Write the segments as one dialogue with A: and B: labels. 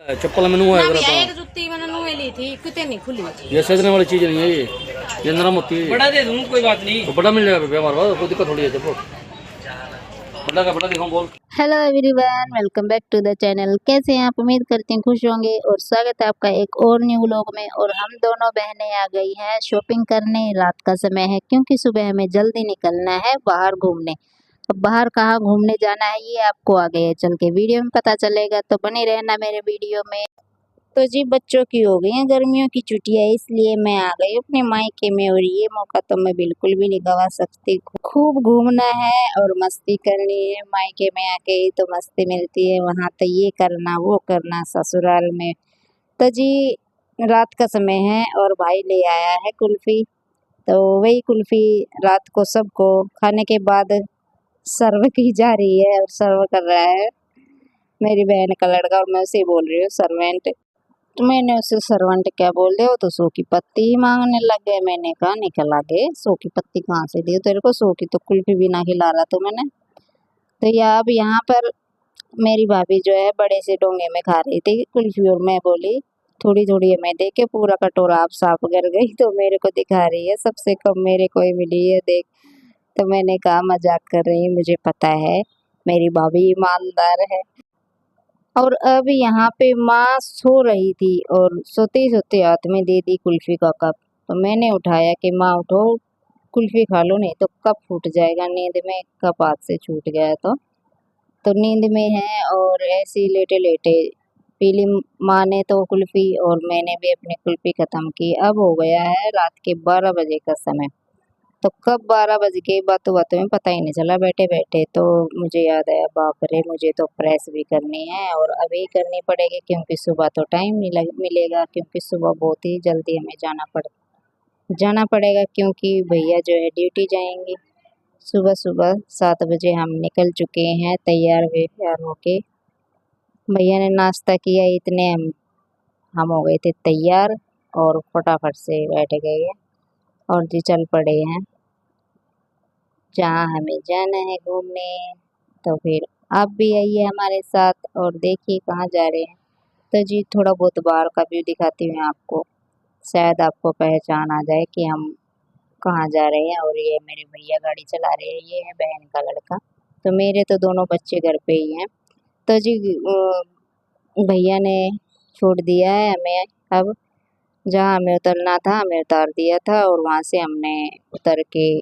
A: चप्पल मैंने वो
B: एक जुत्ती मैंने नुए ली थी, कितने नहीं खुली।
A: ये सजने वाली चीज नहीं है, ये नरम होती है। बड़ा दे दूं कोई बात नहीं, तो बड़ा मिल जाएगा भैया हमारे पास, कोई दिक्कत थोड़ी है। देखो बड़ा का बड़ा दिखाऊं बोल।
C: Hello everyone, welcome back to the channel. कैसे हैं आप? उम्मीद करते हैं खुश होंगे और स्वागत है आपका एक और न्यू व्लॉग में। और हम दोनों बहनें आ गई हैं शॉपिंग करने। रात का समय है क्योंकि सुबह हमें जल्दी निकलना है बाहर घूमने। अब बाहर कहाँ घूमने जाना है ये आपको आगे चल के वीडियो में पता चलेगा, तो बने रहना मेरे वीडियो में। तो जी बच्चों की हो गई हैं गर्मियों की छुट्टियां, इसलिए मैं आ गई अपने मायके में और ये मौका तो मैं बिल्कुल भी नहीं गवा सकती। खूब घूमना है और मस्ती करनी है। मायके में आके ही तो मस्ती मिलती है, वहाँ तो ये करना वो करना ससुराल में। तो जी रात का समय है और भाई ले आया है कुल्फ़ी, तो वही कुल्फ़ी रात को सबको खाने के बाद सर्व की जा रही है और सर्व कर रहा है मेरी बहन का लड़का, और मैं उसे बोल रही हूँ सर्वेंट। तो मैंने उससे सर्वेंट क्या बोल दिया, वो तो सौ की पत्ती ही मांगने लग गए। मैंने कहा निकल आगे, सौ की पत्ती कहाँ से दी तेरे को, सौ की तो कुल्फी भी ना खिला रहा तो मैंने। तो या अब यहाँ पर मेरी भाभी जो है बड़े से डोंगे में खा रही थी कुल्फी, और मैं बोली थोड़ी थोड़ी हमें दे के पूरा कटोरा आप साफ कर गई, तो मेरे को दिखा रही है सबसे कम मेरे को ही मिली है देख। तो मैंने कहा मजाक कर रही है, मुझे पता है मेरी भाभी ईमानदार है। और अब यहाँ पे माँ सो रही थी और सोते ही सोते हाथ में दे दी कुल्फी का कप। तो मैंने उठाया कि माँ उठो कुल्फी खा लो, नहीं तो कप फूट जाएगा नींद में, कप हाथ से छूट गया तो नींद में है। और ऐसे ही लेटे लेटे पी ली माँ ने तो कुल्फी, और मैंने भी अपनी कुल्फी ख़त्म की। अब हो गया है रात के 12 बजे का समय। तो कब 12 बज के बातों बातों में पता ही नहीं चला बैठे बैठे। तो मुझे याद आया बाप रे, मुझे तो प्रेस भी करनी है और अभी करनी पड़ेगी क्योंकि सुबह तो टाइम नहीं मिलेगा, क्योंकि सुबह बहुत ही जल्दी हमें जाना पड़ेगा क्योंकि भैया जो है ड्यूटी जाएंगे। सुबह सुबह 7 बजे हम निकल चुके हैं तैयार होके। भैया ने नाश्ता किया, इतने हम हो गए थे तैयार और फटाफट से बैठ गए और जी चल पड़े हैं जहाँ हमें जाना है घूमने। तो फिर आप भी आइए हमारे साथ और देखिए कहाँ जा रहे हैं। तो जी थोड़ा बहुत बाहर का व्यू दिखाती हूँ आपको, शायद आपको पहचान आ जाए कि हम कहाँ जा रहे हैं। और ये मेरे भैया गाड़ी चला रहे हैं, ये है बहन का लड़का। तो मेरे तो दोनों बच्चे घर पे ही हैं। तो जी भैया ने छोड़ दिया है हमें, अब जहाँ हमें उतरना था हमें उतार दिया था, और वहाँ से हमने उतर के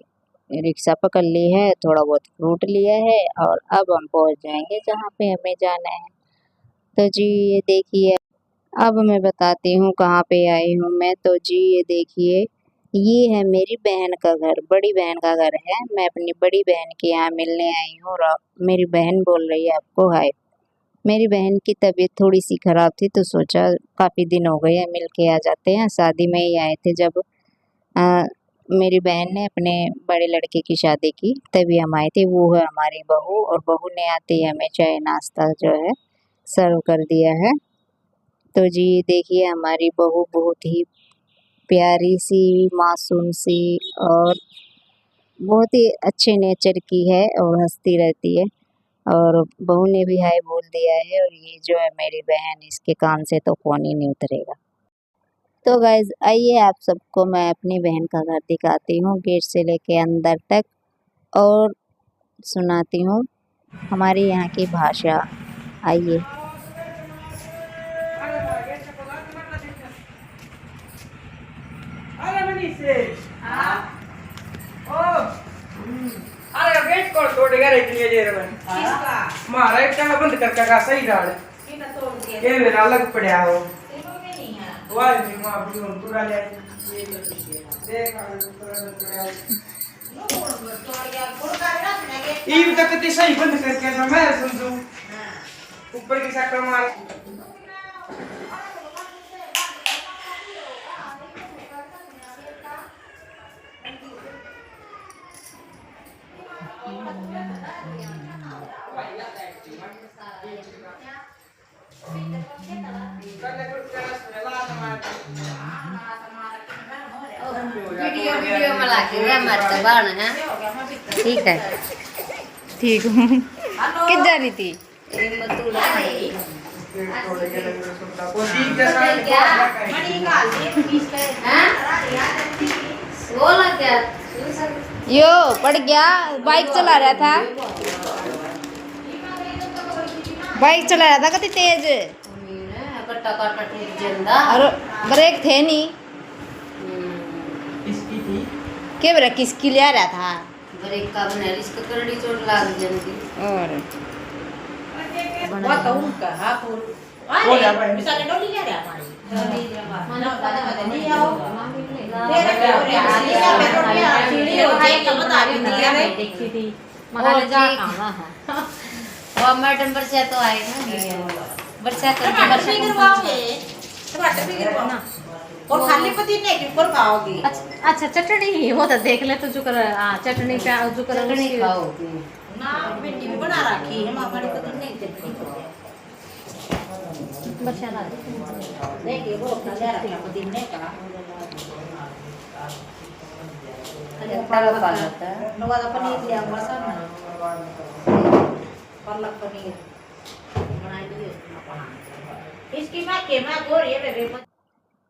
C: रिक्शा पकड़ ली है, थोड़ा बहुत फ्रूट लिया है और अब हम पहुंच जाएंगे जहाँ पे हमें जाना है। तो जी ये देखिए, अब मैं बताती हूँ कहाँ पे आई हूँ मैं। तो जी ये देखिए, ये है मेरी बहन का घर, बड़ी बहन का घर है। मैं अपनी बड़ी बहन के यहाँ मिलने आई हूँ और मेरी बहन बोल रही है आपको हाय। मेरी बहन की तबीयत थोड़ी सी खराब थी तो सोचा काफ़ी दिन हो गए हैं मिल के आ जाते हैं। शादी में ही आए थे जब मेरी बहन ने अपने बड़े लड़के की शादी की, तभी हम आए थे। वो है हमारी बहू, और बहू ने आते ही हमें चाय नाश्ता जो है सर्व कर दिया है। तो जी देखिए हमारी बहू बहुत ही प्यारी सी, मासूम सी और बहुत ही अच्छे नेचर की है और हंसती रहती है। और बहू ने भी हाय बोल दिया है, और ये जो है मेरी बहन, इसके कान से तो फ़ोन ही नहीं उतरेगा। तो गाइज़ आइए आप सबको मैं अपनी बहन का घर दिखाती हूँ, गेट से लेके अंदर तक, और सुनाती हूँ हमारे यहाँ की भाषा। आइए।
D: अरे वेट कर तोड़ेगा रे इतनी देर में। मारा एक टाइम बंद करके का सही डाल ये मेरा अलग पड़ा हो वाह नहीं मां भी हम पूरा ले देख पूरा ये तक ते सही बंद करके ना मैं समझूं ऊपर की शक्ल मार
B: वीडियो में लाके मरते बाण है।
C: ठीक है, ठीक हूँ। किस जा रही थी?
B: मथुरा है
D: पेट तोड़ के लग रहा सुनता को ठीक जैसा मणि काल दे बीच पे
B: बोला क्या
C: यो पड़ गया, बाइक चला रहा था, बाइक चला रहा था कति तेज,
B: कट्टा काटा ठीक जिंदा
C: और ब्रेक थे नहीं
D: इसकी थी
C: के ब्रेक किसकी ले रहा था।
B: ब्रेक का बना इसको करड़ी चोट लाग जल्दी
C: और
E: वो तो उनका हाँ फूल
D: हो जा भाई
E: मिसाल डोली ले रहा हमारी
B: मना पता नहीं आओ
E: तेरे क्या हो रहा है ये मैं तो क्या सीढ़ी हो जाए तो बता भी दिया रे
B: देखी थी महाराज जा खाना है वो मैडम बरसा तो आए ना बरसा करके
E: टमाटर भी गिरवाओगे टमाटर भी गिरवाओ और खाली पुदीने के ऊपर खाओगी
F: अच्छा चटनी वो तो देख ले तो जो कर चटनी पे जो कर
B: चटनी खाओगे
E: ना भिंडी भी बना रखी है हमारी पुदीने की चटनी
F: बच्चा ला
E: देखिए वो खा ले रखा पुदीने का
B: सारा खा लेता है
E: नवादा पनीर ले आऊंगा सब ना पालक पनीर बनाई दिए इसकी मां के मां गोरी है बेबे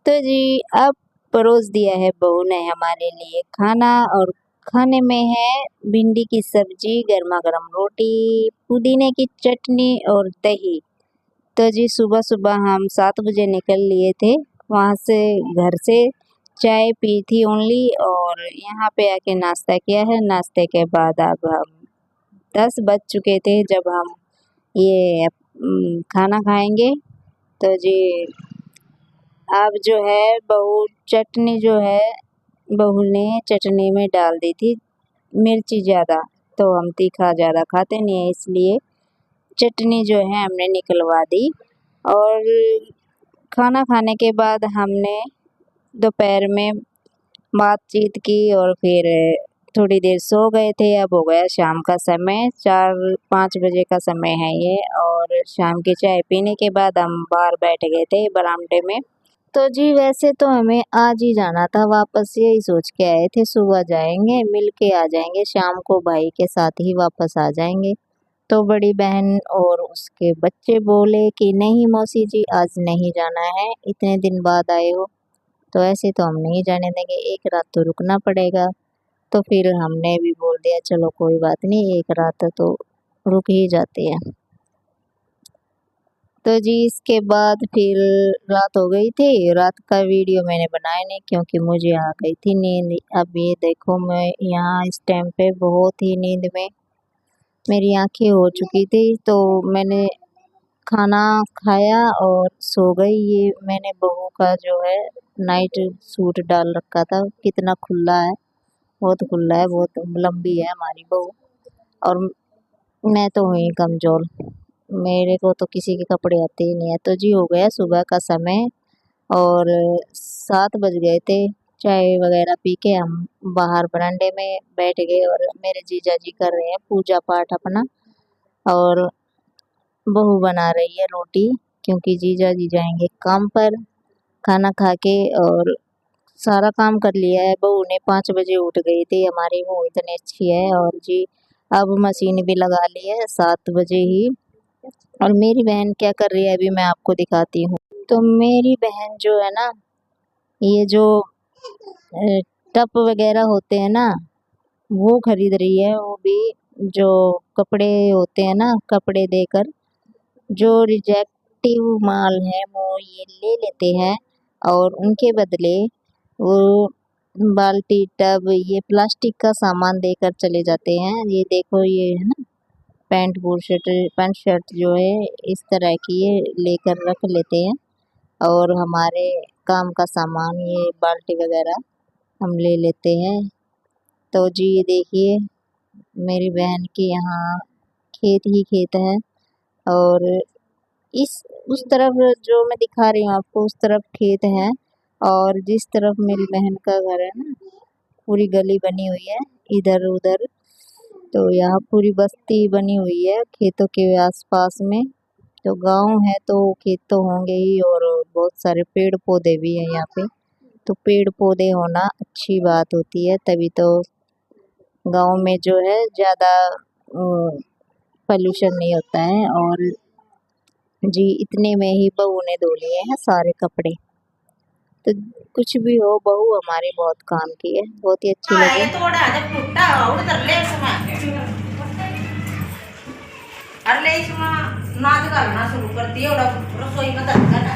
C: तो जी अब परोस दिया है बहू ने हमारे लिए खाना, और खाने में है भिंडी की सब्जी, गर्मा गर्म रोटी, पुदीने की चटनी और दही। तो जी सुबह सुबह हम 7 बजे निकल लिए थे वहाँ से, घर से चाय पी थी ओनली, और यहाँ पे आके नाश्ता किया है। नाश्ते के बाद अब हम 10 बज चुके थे जब हम ये खाना खाएंगे। तो जी अब जो है बहू चटनी जो है बहू ने चटनी में डाल दी थी मिर्ची ज़्यादा, तो हम तीखा ज़्यादा खाते नहीं है, इसलिए चटनी जो है हमने निकलवा दी। और खाना खाने के बाद हमने दोपहर में बातचीत की और फिर थोड़ी देर सो गए थे। अब हो गया शाम का समय, 4-5 बजे का समय है ये, और शाम की चाय पीने के बाद हम बाहर बैठ गए थे बरामदे में। तो जी वैसे तो हमें आज ही जाना था वापस, यही सोच के आए थे सुबह जाएंगे, मिल के आ जाएंगे, शाम को भाई के साथ ही वापस आ जाएंगे। तो बड़ी बहन और उसके बच्चे बोले कि नहीं मौसी जी आज नहीं जाना है, इतने दिन बाद आए हो तो ऐसे तो हम नहीं जाने देंगे, एक रात तो रुकना पड़ेगा। तो फिर हमने भी बोल दिया चलो कोई बात नहीं, एक रात तो रुक ही जाते हैं। तो जी इसके बाद फिर रात हो गई थी, रात का वीडियो मैंने बनाया नहीं क्योंकि मुझे आ गई थी नींद। अब ये देखो मैं यहाँ इस टाइम पे बहुत ही नींद में मेरी आंखें हो चुकी थी, तो मैंने खाना खाया और सो गई। ये मैंने बहू का जो है नाइट सूट डाल रखा था, कितना खुला है, बहुत खुला है, बहुत लंबी है हमारी बहू, और मैं तो हुई कमज़ोर, मेरे को तो किसी के कपड़े आते ही नहीं है। तो जी हो गया सुबह का समय और 7 बज गए थे, चाय वगैरह पी के हम बाहर बरामदे में बैठ गए और मेरे जीजा जी कर रहे हैं पूजा पाठ अपना, और बहू बना रही है रोटी क्योंकि जीजा जी जाएंगे काम पर। खाना खा के और सारा काम कर लिया है, बहू ने 5 बजे उठ गई थी, हमारी बहू इतनी अच्छी है। और जी अब मशीन भी लगा ली है 7 बजे ही। और मेरी बहन क्या कर रही है अभी मैं आपको दिखाती हूँ। तो मेरी बहन जो है ना, ये जो टप वगैरह होते हैं ना वो खरीद रही है, वो भी जो कपड़े होते हैं ना, कपड़े देकर जो रिजेक्टिव माल है वो ये ले लेते हैं और उनके बदले वो बाल्टी टब ये प्लास्टिक का सामान देकर चले जाते हैं। ये देखो ये है ना पैंट शर्ट जो है इस तरह की ये लेकर रख लेते हैं, और हमारे काम का सामान ये बाल्टी वगैरह हम ले लेते हैं। तो जी ये देखिए मेरी बहन के यहाँ खेत ही खेत है, और उस तरफ जो मैं दिखा रही हूँ आपको उस तरफ खेत है, और जिस तरफ मेरी बहन का घर है ना पूरी गली बनी हुई है इधर उधर, तो यहाँ पूरी बस्ती बनी हुई है खेतों के आसपास में। तो गांव है तो खेत तो होंगे ही, और बहुत सारे पेड़ पौधे भी हैं यहाँ पे। तो पेड़ पौधे होना अच्छी बात होती है, तभी तो गांव में जो है ज़्यादा पोल्यूशन नहीं होता है। और जी इतने में ही बहू ने धो लिए हैं सारे कपड़े। तो कुछ भी हो, बहू हमारे बहुत काम की है, बहुत ही अच्छी
E: ये
C: लगी।
E: थोड़ा जब टूटा उड़ कर ले इसमें अरे ले इसमें नाच करना शुरू कर दिया और रसोई में धक्का ना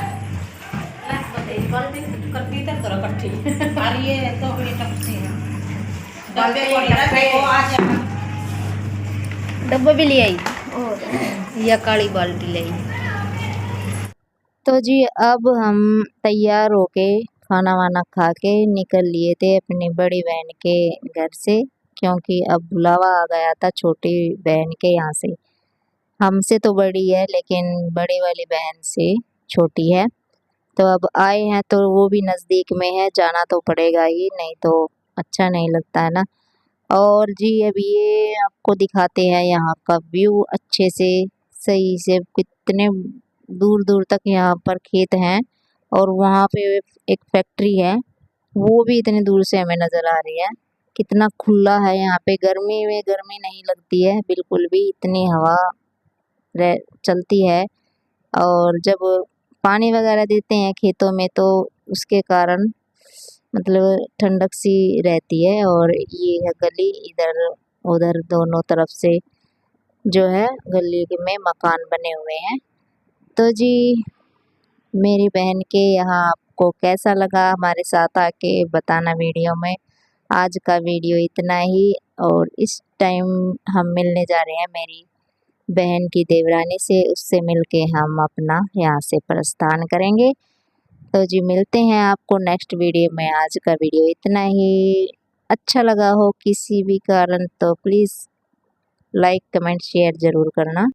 F: करती तो करो इकट्ठी
E: अरे ये तो बड़ी टपसी है डब्बे को रखे वो आ जा
B: डब्बा भी ले आई या काली बाल्टी ले आई।
C: तो जी अब हम तैयार होके खाना वाना खा के निकल लिए थे अपनी बड़ी बहन के घर से, क्योंकि अब बुलावा आ गया था छोटी बहन के यहाँ से। हमसे तो बड़ी है लेकिन बड़ी वाली बहन से छोटी है। तो अब आए हैं तो वो भी नज़दीक में है, जाना तो पड़ेगा ही, नहीं तो अच्छा नहीं लगता है ना। और जी अब ये आपको दिखाते हैं यहाँ का व्यू अच्छे से, सही से। कितने दूर दूर तक यहाँ पर खेत हैं और वहाँ पे एक फैक्ट्री है, वो भी इतने दूर से हमें नज़र आ रही है। कितना खुला है यहाँ पे, गर्मी में गर्मी नहीं लगती है बिल्कुल भी, इतनी हवा चलती है। और जब पानी वगैरह देते हैं खेतों में तो उसके कारण मतलब ठंडक सी रहती है। और ये है गली, इधर उधर दोनों तरफ से जो है गली में मकान बने हुए हैं। तो जी मेरी बहन के यहाँ आपको कैसा लगा हमारे साथ आके बताना वीडियो में। आज का वीडियो इतना ही, और इस टाइम हम मिलने जा रहे हैं मेरी बहन की देवरानी से, उससे मिलके हम अपना यहाँ से प्रस्थान करेंगे। तो जी मिलते हैं आपको नेक्स्ट वीडियो में। आज का वीडियो इतना ही, अच्छा लगा हो किसी भी कारण तो प्लीज़ लाइक कमेंट शेयर ज़रूर करना।